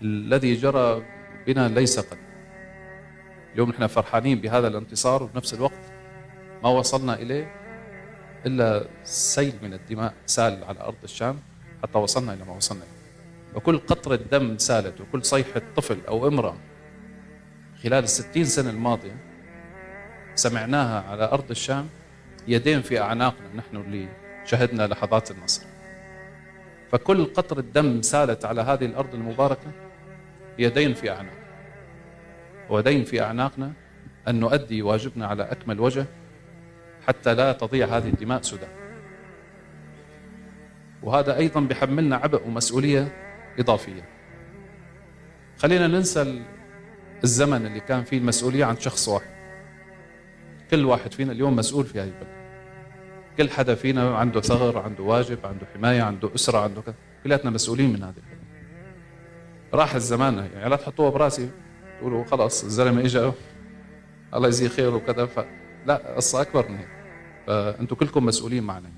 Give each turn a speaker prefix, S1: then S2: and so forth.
S1: الذي جرى بنا ليس قليل. اليوم نحن فرحانين بهذا الانتصار، وبنفس الوقت ما وصلنا إليه إلا سيل من الدماء سال على أرض الشام حتى وصلنا إلى ما وصلنا إليه. وكل قطرة دم سالت وكل صيحة طفل أو امرأة خلال 60 سنة الماضية سمعناها على أرض الشام يدين في أعناقنا نحن اللي شهدنا لحظات النصر. فكل قطرة دم سالت على هذه الأرض المباركة يدين في أعناقنا، ودين في أعناقنا أن نؤدي واجبنا على أكمل وجه حتى لا تضيع هذه الدماء سدى. وهذا أيضا بحملنا عبء ومسؤولية إضافية. خلينا ننسى الزمن اللي كان فيه المسؤولية عن شخص واحد. كل واحد فينا اليوم مسؤول في هذه البلد. كل حدا فينا عنده ثغر، عنده واجب، عنده حماية، عنده أسرة، عنده كذا. كلاتنا مسؤولين من هذه البلد. راح الزمان يعني لا تحطوها براسي تقولوا خلاص الزلمة إجا الله يجزيه خير وكذا. لا، قصة أكبر من هيك. فأنتم كلكم مسؤولين معنا.